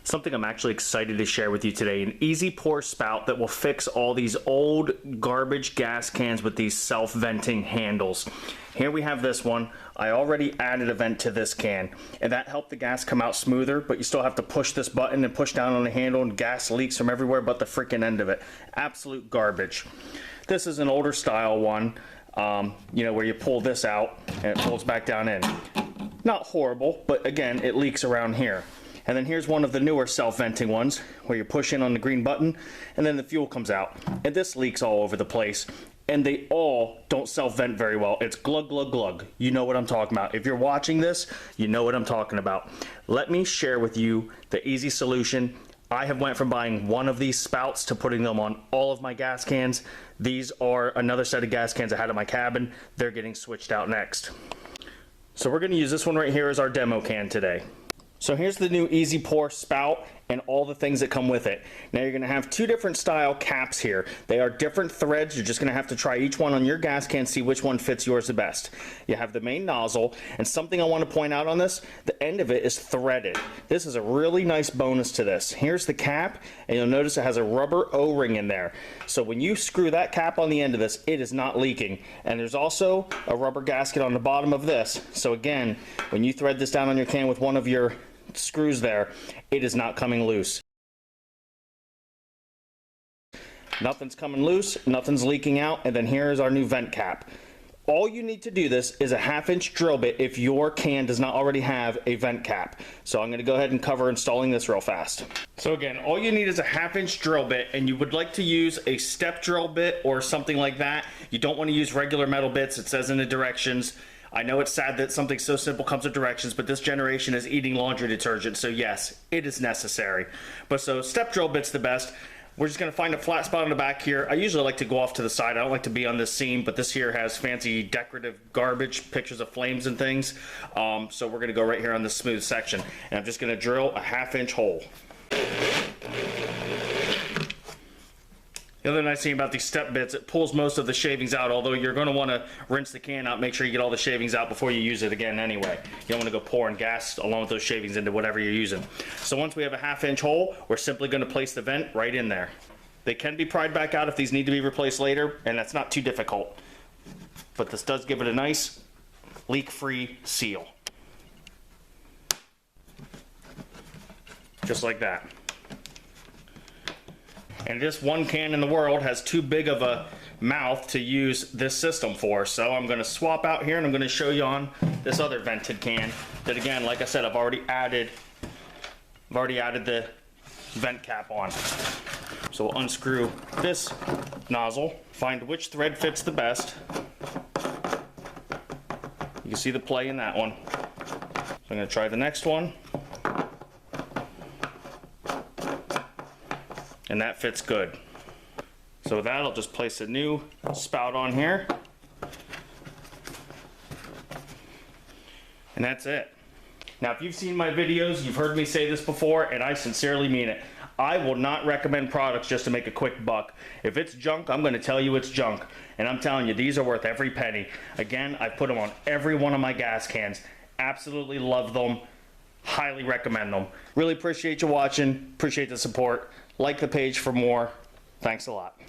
Something I'm actually excited to share with you today, an easy pour spout that will fix all these old garbage gas cans with these self-venting handles. Here we have this one. I already added a vent to this can, and that helped the gas come out smoother, but you still have to push this button and push down on the handle, and gas leaks from everywhere but the freaking end of it. Absolute garbage. This is an older style one, you know, where you pull this out and it pulls back down in. Not horrible, but again, it leaks around here. And then here's one of the newer self-venting ones where you push in on the green button and then the fuel comes out. And this leaks all over the place. And they all don't self-vent very well. It's glug, glug, glug. You know what I'm talking about. If you're watching this, you know what I'm talking about. Let me share with you the easy solution. I have went from buying one of these spouts to putting them on all of my gas cans. These are another set of gas cans I had in my cabin. They're getting switched out next. So we're gonna use this one right here as our demo can today. So here's the new Easy Pour spout and all the things that come with it. Now you're gonna have two different style caps here. They are different threads. You're just gonna have to try each one on your gas can, see which one fits yours the best. You have the main nozzle, and something I wanna point out on this, the end of it is threaded. This is a really nice bonus to this. Here's the cap, and you'll notice it has a rubber O-ring in there. So when you screw that cap on the end of this, it is not leaking. And there's also a rubber gasket on the bottom of this. So again, when you thread this down on your can with one of your screws there, it is not coming loose. Nothing's coming loose, nothing's leaking out, and then here is our new vent cap. All you need to do this is a 1/2-inch drill bit if your can does not already have a vent cap. So I'm going to go ahead and cover installing this real fast. So again, all you need is a 1/2-inch drill bit, and you would like to use a step drill bit or something like that. You don't want to use regular metal bits. It says in the directions. I know it's sad that something so simple comes with directions, but this generation is eating laundry detergent, so yes, it is necessary. But so step drill bit's the best. We're just gonna find a flat spot on the back here. I usually like to go off to the side. I don't like to be on this seam, but this here has fancy decorative garbage, pictures of flames and things. So we're gonna go right here on this smooth section. And I'm just gonna drill a 1/2-inch hole. The other nice thing about these step bits, it pulls most of the shavings out, although you're going to want to rinse the can out, make sure you get all the shavings out before you use it again anyway. You don't want to go pouring gas along with those shavings into whatever you're using. So once we have a 1/2-inch hole, we're simply going to place the vent right in there. They can be pried back out if these need to be replaced later, and that's not too difficult. But this does give it a nice leak-free seal. Just like that. And just one can in the world has too big of a mouth to use this system for. So I'm going to swap out here and I'm going to show you on this other vented can that, again, like I said, I've already added the vent cap on. So we'll unscrew this nozzle, find which thread fits the best. You can see the play in that one. So I'm going to try the next one. And that fits good. So with that, I'll just place a new spout on here. And that's it. Now, if you've seen my videos, you've heard me say this before, and I sincerely mean it. I will not recommend products just to make a quick buck. If it's junk, I'm gonna tell you it's junk. And I'm telling you, these are worth every penny. Again, I put them on every one of my gas cans. Absolutely love them. Highly recommend them. Really appreciate you watching. Appreciate the support. Like the page for more. Thanks a lot.